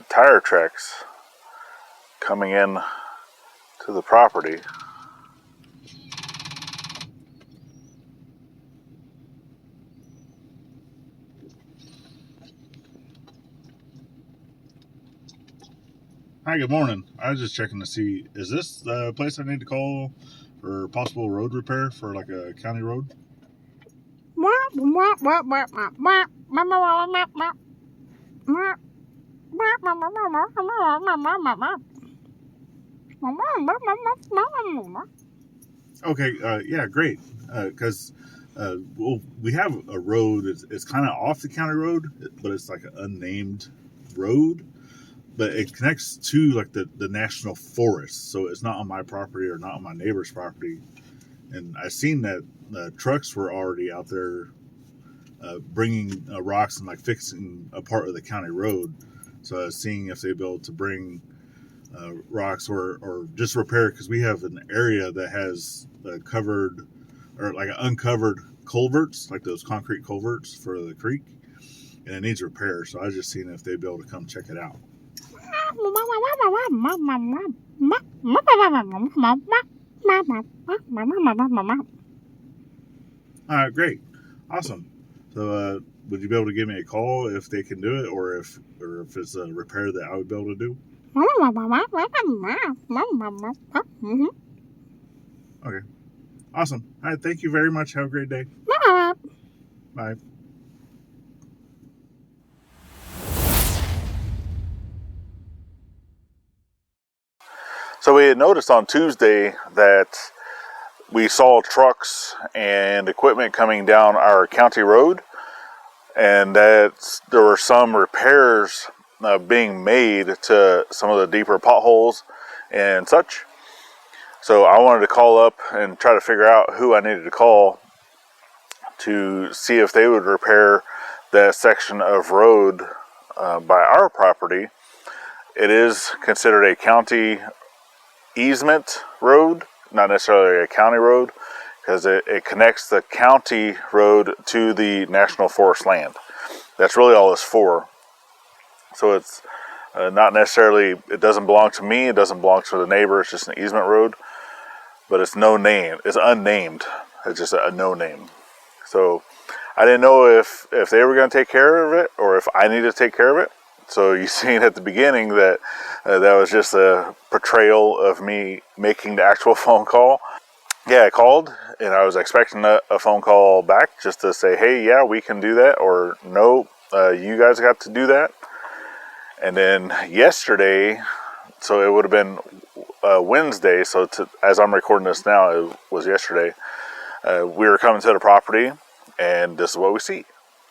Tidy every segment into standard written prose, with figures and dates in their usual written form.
tire tracks coming in to the property. Hi, good morning. I was just checking to see, is this the place I need to call for possible road repair for like a county road? Okay, yeah, great. Because well, we have a road. It's kind of off the county road, but it's like an unnamed road. But it connects to like the national forest, so it's not on my property or not on my neighbor's property. And I seen that trucks were already out there bringing rocks and like fixing a part of the county road. So I was seeing if they'd be able to bring rocks or just repair, because we have an area that has covered or like uncovered culverts, like those concrete culverts for the creek, and it needs repair. So I was just seeing if they'd be able to come check it out. All right, great, awesome. So would you be able to give me a call if they can do it, or if it's a repair that I would be able to do? Okay, awesome. All right, thank you very much. Have a great day. Bye. So we had noticed on Tuesday that we saw trucks and equipment coming down our county road, and that there were some repairs being made to some of the deeper potholes and such. So I wanted to call up and try to figure out who I needed to call to see if they would repair that section of road by our property. It is considered a county easement road, not necessarily a county road, because it connects the county road to the national forest land. That's really all it's for. So it's not necessarily, it doesn't belong to me, it doesn't belong to the neighbor, it's just an easement road, but it's no name, it's unnamed, it's just a no name. So I didn't know if they were going to take care of it or if I needed to take care of it. So you seen at the beginning that that was just a portrayal of me making the actual phone call. Yeah, I called and I was expecting a phone call back just to say, hey, yeah, we can do that, or no, you guys got to do that. And then yesterday, so it would have been Wednesday, so as I'm recording this now, it was yesterday, we were coming to the property and this is what we see.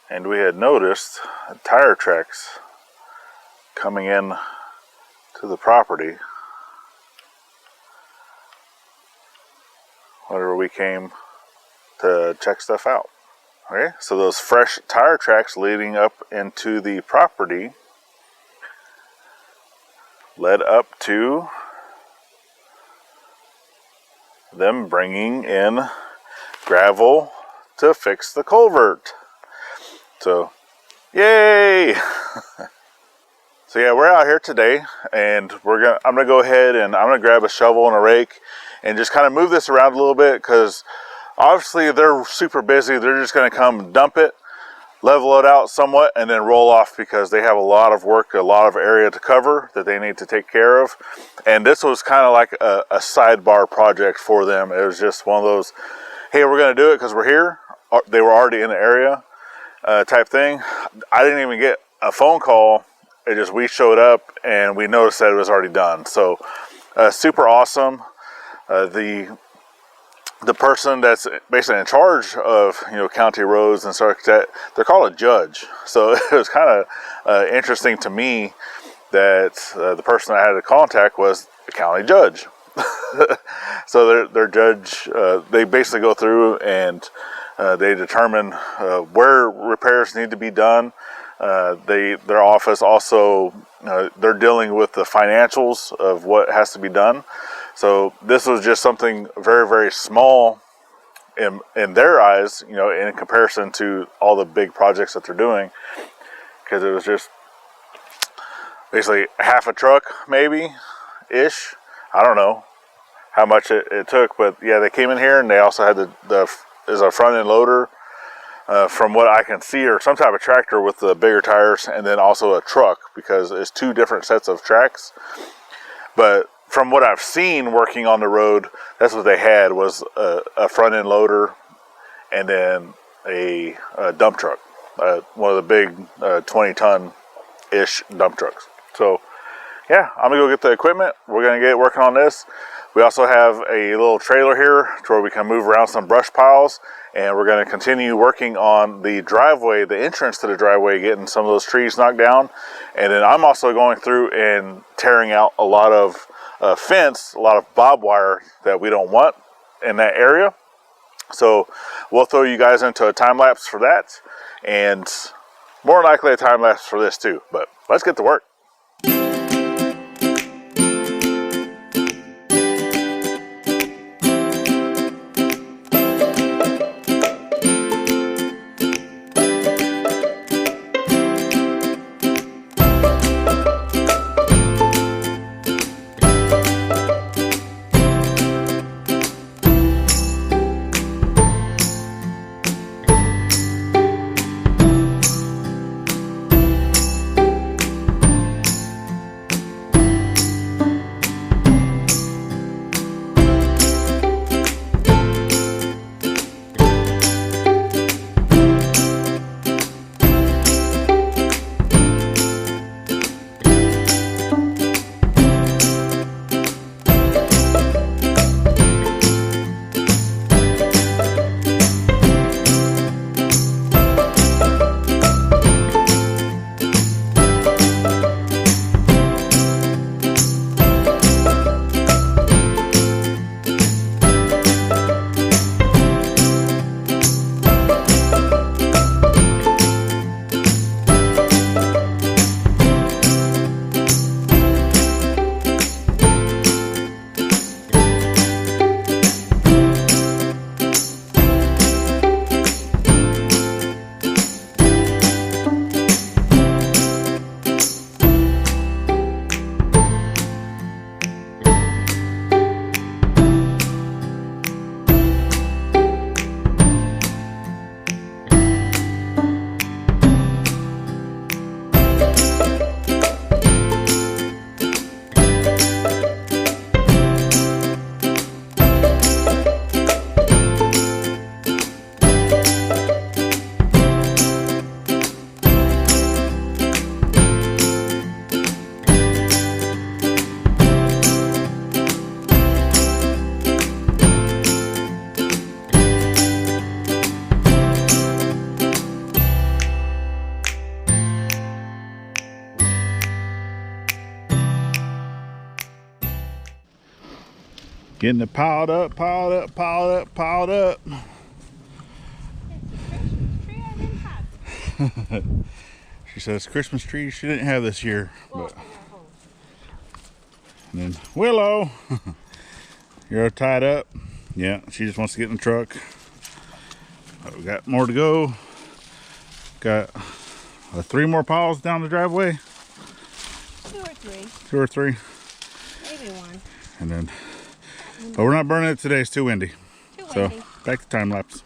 And we had noticed tire tracks coming in to the property whenever we came to check stuff out. Okay, so those fresh tire tracks leading up into the property led up to them bringing in gravel to fix the culvert. So, yay! So yeah, we're out here today, and I'm gonna go ahead and I'm gonna grab a shovel and a rake and just kind of move this around a little bit, because obviously they're super busy. They're just gonna come dump it, level it out somewhat, and then roll off, because they have a lot of work, a lot of area to cover that they need to take care of. And this was kind of like a sidebar project for them. It was just one of those, hey, we're gonna do it because we're here. They were already in the area type thing. I didn't even get a phone call. It just, we showed up and we noticed that it was already done. So super awesome. The person that's basically in charge of, you know, county roads and stuff like that, they're called a judge. So it was kind of interesting to me that the person I had to contact was the county judge. So their judge, they basically go through and they determine where repairs need to be done. Their office also, they're dealing with the financials of what has to be done. So this was just something very, very small in their eyes, you know, in comparison to all the big projects that they're doing, because it was just basically half a truck, maybe ish. I don't know how much it took, but yeah, they came in here and they also had is a front end loader, from what I can see, or some type of tractor with the bigger tires, and then also a truck, because it's two different sets of tracks. But from what I've seen working on the road, that's what they had, was a front end loader and then a dump truck, one of the big 20-ton-ish dump trucks. So yeah, I'm gonna go get the equipment. We're gonna get working on this. We also have a little trailer here to where we can move around some brush piles, and we're gonna continue working on the driveway, the entrance to the driveway, getting some of those trees knocked down. And then I'm also going through and tearing out a lot of fence, a lot of barbed wire that we don't want in that area. So we'll throw you guys into a time lapse for that, and more likely a time lapse for this too. But let's get to work. Getting it piled up, piled up, piled up, piled up. She says Christmas tree she didn't have this year. But. And then Willow, you're tied up. Yeah, she just wants to get in the truck. But we got more to go. Got 3 more piles down the driveway. 2 or 3. 2 or 3. Maybe 1. And then, but we're not burning it today. It's too windy. So back to time lapse.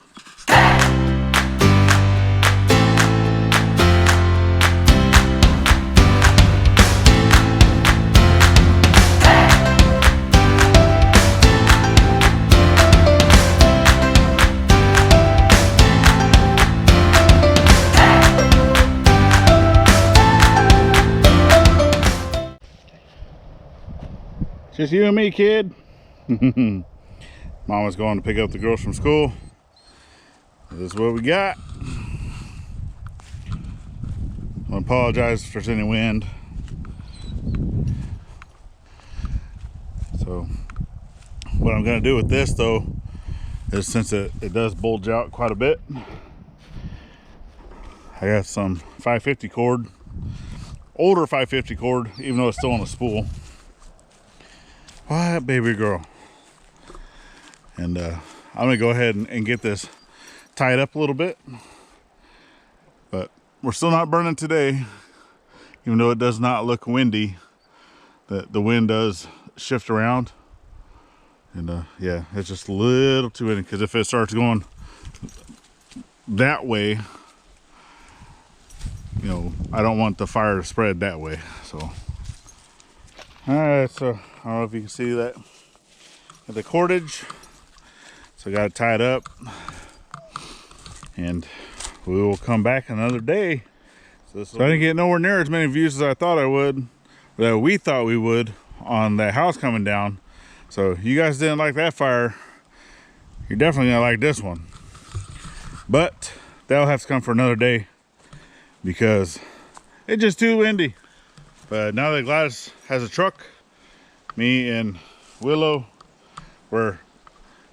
Just you and me, kid. Mama's going to pick up the girls from school. This is what we got. I apologize if there's any wind. So what I'm going to do with this though is, since it does bulge out quite a bit, I got some 550 cord, older 550 cord, even though it's still on a spool. What, baby girl? And I'm gonna go ahead and get this tied up a little bit, but we're still not burning today. even though it does not look windy, the wind does shift around. And yeah, it's just a little too windy, because if it starts going that way, you know, I don't want the fire to spread that way. So, all right, so I don't know if you can see that, the cordage. So I got it tied up, and we will come back another day. So I didn't get nowhere near as many views as I thought I would, that we thought we would, on that house coming down. So you guys didn't like that fire, you're definitely gonna like this one. But that'll have to come for another day, because it's just too windy. But now that Gladys has a truck, me and Willow, we're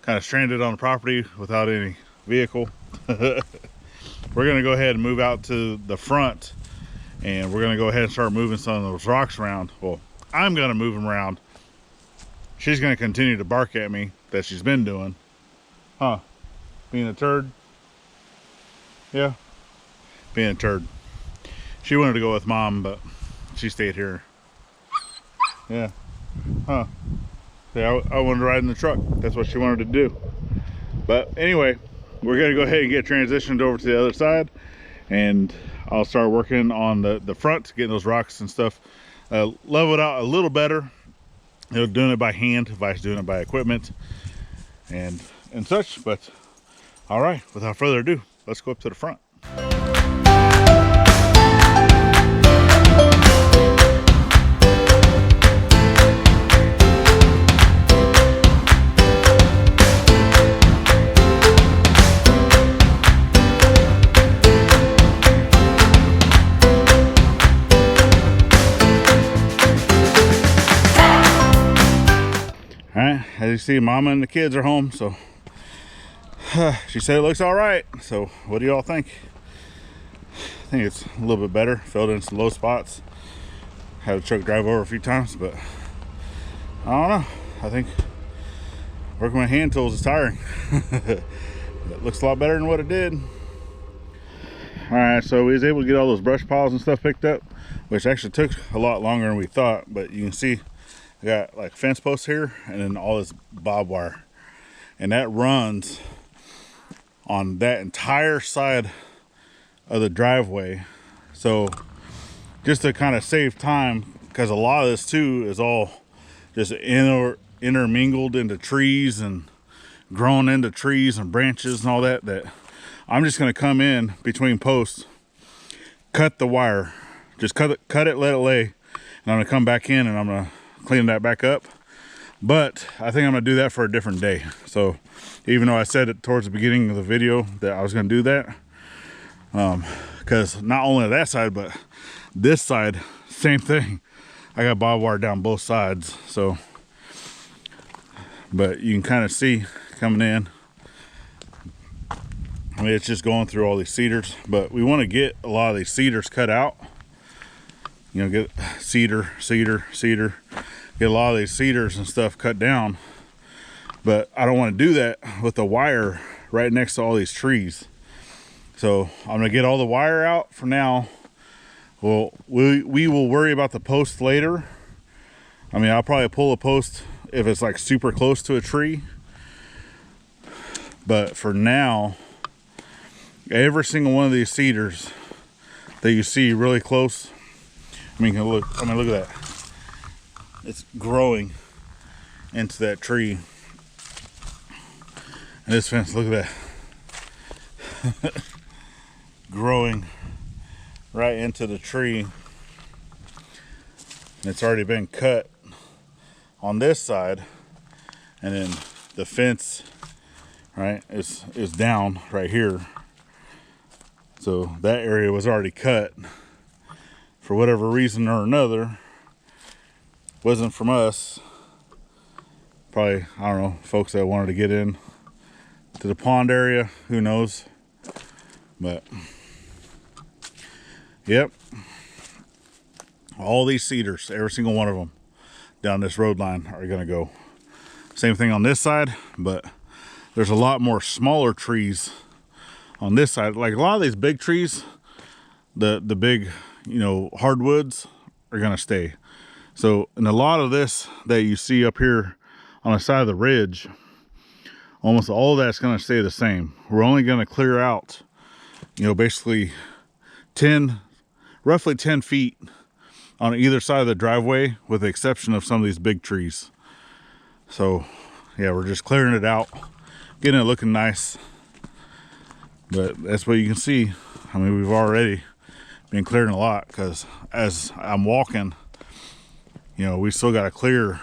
kind of stranded on the property without any vehicle. We're gonna go ahead and move out to the front, and we're gonna go ahead and start moving some of those rocks around. Well, I'm gonna move them around. She's gonna continue to bark at me, that she's been doing. Huh? Being a turd? Yeah, being a turd. She wanted to go with Mom, but she stayed here. Yeah. Huh? Yeah, I wanted to ride in the truck. That's what she wanted to do. But anyway, we're gonna go ahead and get transitioned over to the other side, and I'll start working on the front, getting those rocks and stuff leveled out a little better. You know, doing it by hand, Vice doing it by equipment and such. But all right, without further ado, let's go up to the front. As you see, Mama and the kids are home, so she said it looks all right. So what do y'all think? I think it's a little bit better. Filled in some low spots. Had the truck drive over a few times, but I don't know. I think working with hand tools is tiring. It looks a lot better than what it did. All right, so we was able to get all those brush piles and stuff picked up, which actually took a lot longer than we thought. But you can see I got like fence posts here, and then all this barbed wire, and that runs on that entire side of the driveway. So just to kind of save time, because a lot of this too is all just intermingled into trees and grown into trees and branches and all that, that I'm just going to come in between posts, cut the wire, just cut it, let it lay, and I'm going to come back in and I'm going to clean that back up. But I think I'm gonna do that for a different day. So even though I said it towards the beginning of the video that I was gonna do that, because not only that side, but this side, same thing. I got barbed wire down both sides. So, but you can kind of see coming in, I mean, it's just going through all these cedars, but we want to get a lot of these cedars cut out. You know, get cedar, get a lot of these cedars and stuff cut down. But I don't want to do that with the wire right next to all these trees. So I'm gonna get all the wire out for now. Well, we will worry about the post later. I mean, I'll probably pull a post if it's like super close to a tree. But for now, every single one of these cedars that you see really close, I mean, look at that. It's growing into that tree. And this fence, look at that. Growing right into the tree. And it's already been cut on this side. And then the fence, right, is down right here. So that area was already cut. For whatever reason or another, wasn't from us. Probably, I don't know, folks that wanted to get in to the pond area, who knows. But yep, all these cedars, every single one of them down this road line are gonna go. Same thing on this side, but there's a lot more smaller trees on this side. Like a lot of these big trees, the big, you know, hardwoods are gonna stay. So, and a lot of this that you see up here on the side of the ridge, almost all of that's gonna stay the same. We're only gonna clear out, you know, basically roughly 10 feet on either side of the driveway, with the exception of some of these big trees. So yeah, we're just clearing it out, getting it looking nice. But that's what you can see. I mean, we've already been clearing a lot, because as I'm walking, you know, we still got to clear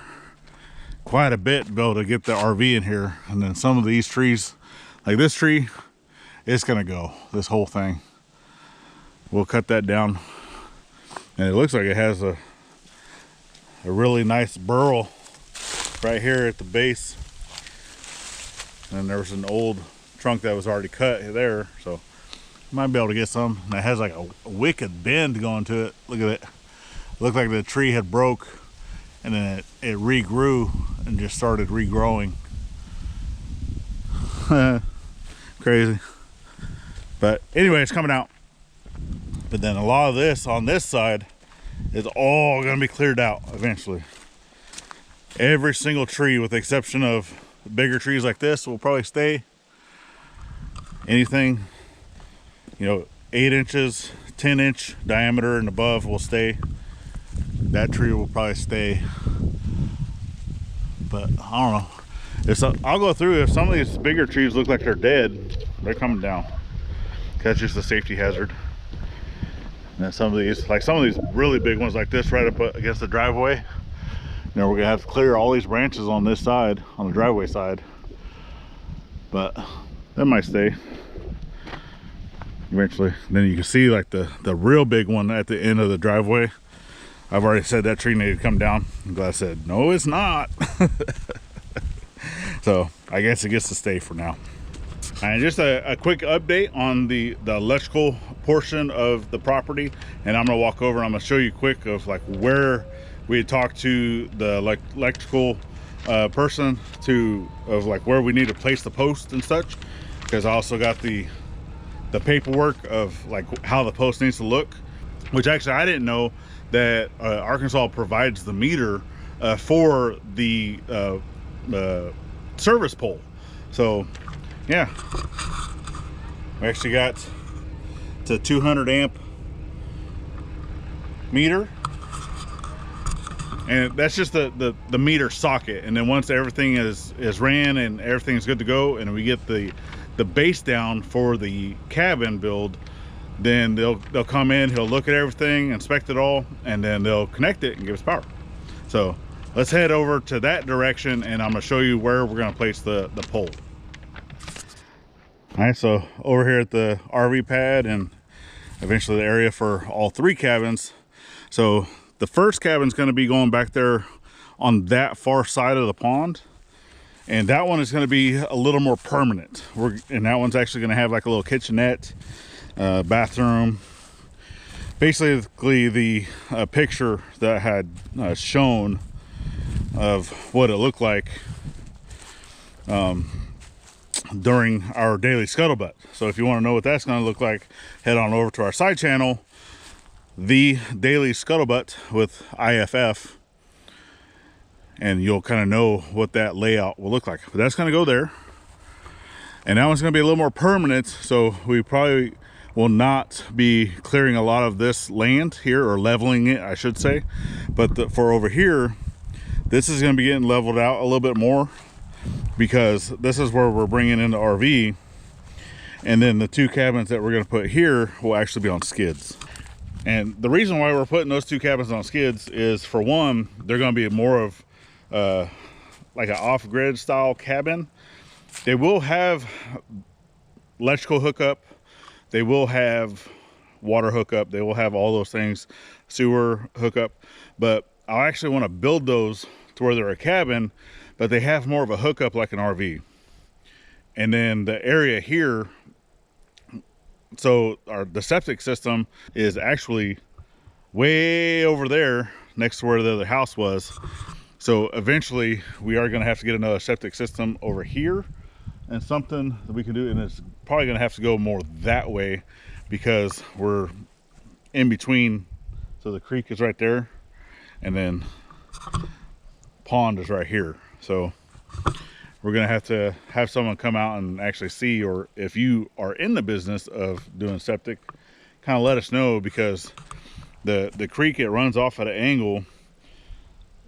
quite a bit to be able to get the RV in here. And then some of these trees, like this tree, it's gonna go, this whole thing. We'll cut that down. And it looks like it has a really nice burl right here at the base. And there's an old trunk that was already cut there, so might be able to get some. And it has like a wicked bend going to it. Look at it. Looked like the tree had broke, and then it regrew and just started regrowing. Crazy. But anyway, it's coming out. But then a lot of this on this side is all gonna be cleared out eventually. Every single tree, with the exception of bigger trees like this, will probably stay. Anything, you know, 8 inches, 10-inch diameter and above will stay. That tree will probably stay. But I don't know. I'll go through. If some of these bigger trees look like they're dead, they're coming down. That's just a safety hazard. And some of these really big ones like this right up against the driveway, you know, we're gonna have to clear all these branches on this side, on the driveway side. But that might stay eventually. Then you can see like the real big one at the end of the driveway. I've already said that tree needed to come down. I'm glad I said, no, it's not. So I guess it gets to stay for now. And just a quick update on the electrical portion of the property. And I'm gonna walk over and I'm gonna show you quick of like where we had talked to the electrical person of like where we need to place the post and such. Because I also got the paperwork of like how the post needs to look, which actually I didn't know that Arkansas provides the meter for the service pole. So yeah, we actually got to 200 amp meter, and that's just the meter socket. And then once everything is ran and everything's good to go, and we get the base down for the cabin build, then they'll come in, he'll look at everything, inspect it all, and then they'll connect it and give us power. So let's head over to that direction, and I'm gonna show you where we're gonna place the pole. All right, so over here at the RV pad and eventually the area for all 3 cabins. So the first cabin's gonna be going back there on that far side of the pond. And that one is gonna be a little more permanent. And that one's actually gonna have like a little kitchenette, bathroom. Basically the picture that I had shown of what it looked like during our daily scuttlebutt. So if you want to know what that's going to look like, head on over to our side channel, the daily scuttlebutt with IFF, and you'll kind of know what that layout will look like. But that's going to go there, and that one's going to be a little more permanent, so we probably will not be clearing a lot of this land here, or leveling it I should say. But for over here, this is going to be getting leveled out a little bit more, because this is where we're bringing in the RV, and then the 2 cabins that we're going to put here will actually be on skids. And the reason why we're putting those 2 cabins on skids is, for one, they're going to be more of like an off-grid style cabin. They will have electrical hookup, they will have water hookup, they will have all those things, sewer hookup, but I actually want to build those to where they're a cabin, but they have more of a hookup like an RV. And then the area here, so the septic system is actually way over there next to where the other house was. So eventually we are going to have to get another septic system over here, and something that we can do, and it's probably going to have to go more that way, because we're in between So the creek is right there, and then pond is right here. So we're gonna have to have someone come out and actually see, or if you are in the business of doing septic, kind of let us know, because the creek, it runs off at an angle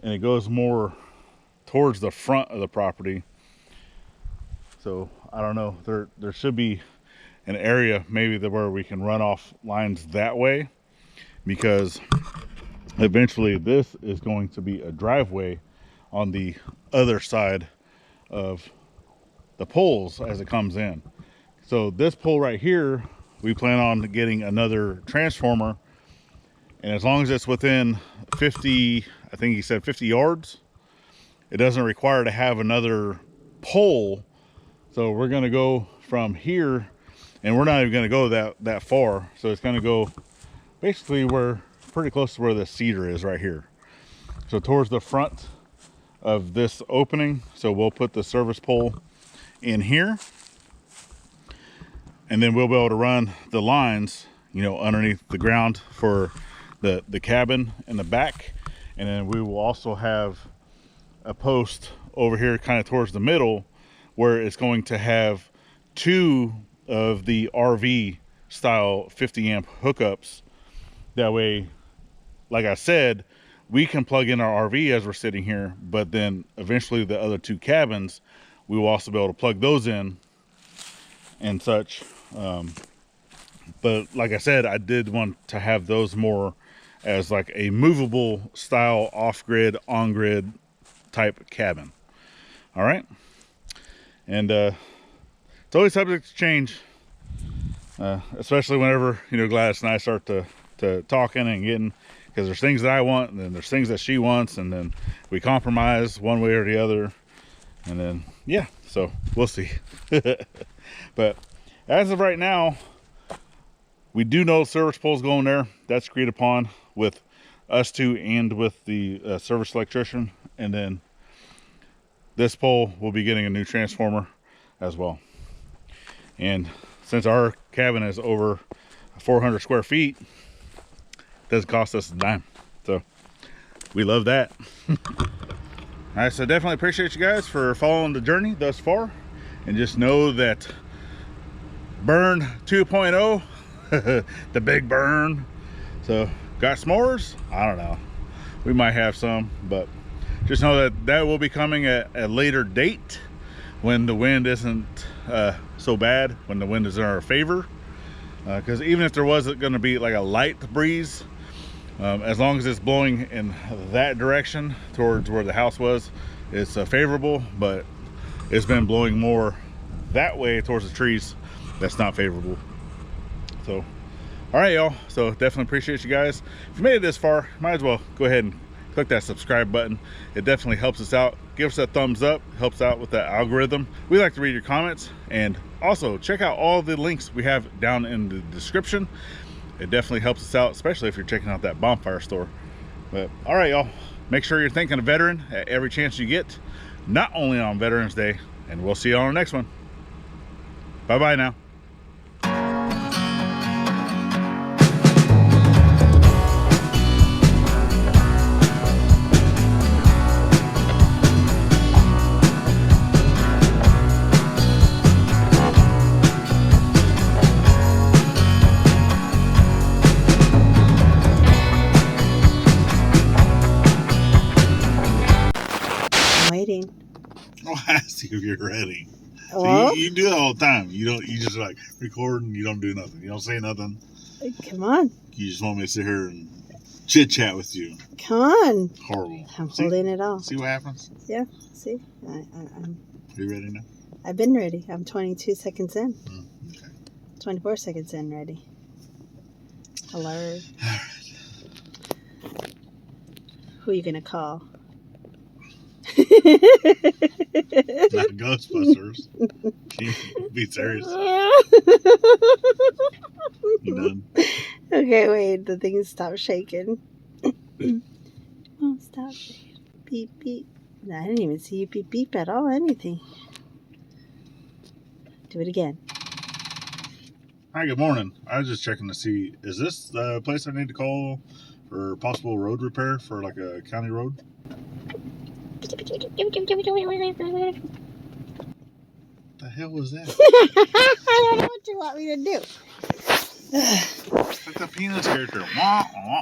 and it goes more towards the front of the property. So I don't know, there should be an area maybe where we can run off lines that way, because eventually this is going to be a driveway on the other side of the poles as it comes in. So this pole right here, we plan on getting another transformer, and as long as it's within 50, I think he said 50 yards, it doesn't require to have another pole. So we're going to go from here, and we're not even going to go that far. So it's going to go basically where, pretty close to where the cedar is right here. So towards the front of this opening. So we'll put the service pole in here, and then we'll be able to run the lines, you know, underneath the ground for the cabin in the back. And then we will also have a post over here kind of towards the middle, where it's going to have two of the RV style 50 amp hookups. That way, like I said, we can plug in our RV as we're sitting here, but then eventually the other two cabins, we will also be able to plug those in and such. But like I said, I did want to have those more as like a movable style, off-grid, on-grid type cabin. All right. And it's always subject to change, especially whenever, you know, Gladys and I start to talking and getting, because there's things that I want, and then there's things that she wants, and then we compromise one way or the other, and then yeah, so we'll see. But as of right now, we do know service pole's going there. That's agreed upon with us two and with the service electrician. And then this pole will be getting a new transformer as well. And since our cabin is over 400 square feet, it doesn't cost us a dime. So we love that. All right, so definitely appreciate you guys for following the journey thus far. And just know that burn 2.0, the big burn. So got s'mores? I don't know. We might have some, but just know that will be coming at a later date when the wind isn't so bad, when the wind is in our favor. Because even if there wasn't going to be like a light breeze, as long as it's blowing in that direction towards where the house was, it's favorable. But it's been blowing more that way towards the trees, that's not favorable. So all right, y'all, so definitely appreciate you guys. If you made it this far, might as well go ahead and click that subscribe button. It definitely helps us out. Give us a thumbs up, helps out with the algorithm. We like to read your comments, and also check out all the links we have down in the description. It definitely helps us out, especially if you're checking out that bonfire store. But all right, y'all, make sure you're thinking of veteran at every chance you get, not only on Veterans Day. And we'll see you on the next one. Bye bye now. Waiting. Oh, I see if you're ready. Well, So you do it all the time. You just like record and you don't do nothing. You don't say nothing. come on. You just want me to sit here and chit chat with you. Come on. Horrible. I'm holding it all. See what happens? Yeah, see? Are you ready now? I've been ready. I'm 22 seconds in. Okay. 24 seconds in, ready. Hello. All right. Who are you going to call? Not Ghostbusters. Be serious. You done? Okay, wait. The thing stopped shaking. Oh, stop shaking. Beep, beep. I didn't even see you beep, beep at all. Anything. Do it again. Hi, good morning. I was just checking to see, is this the place I need to call or possible road repair for like a county road. The hell was that? I don't know what you want me to do. It's like the Peanuts character. Wah, wah.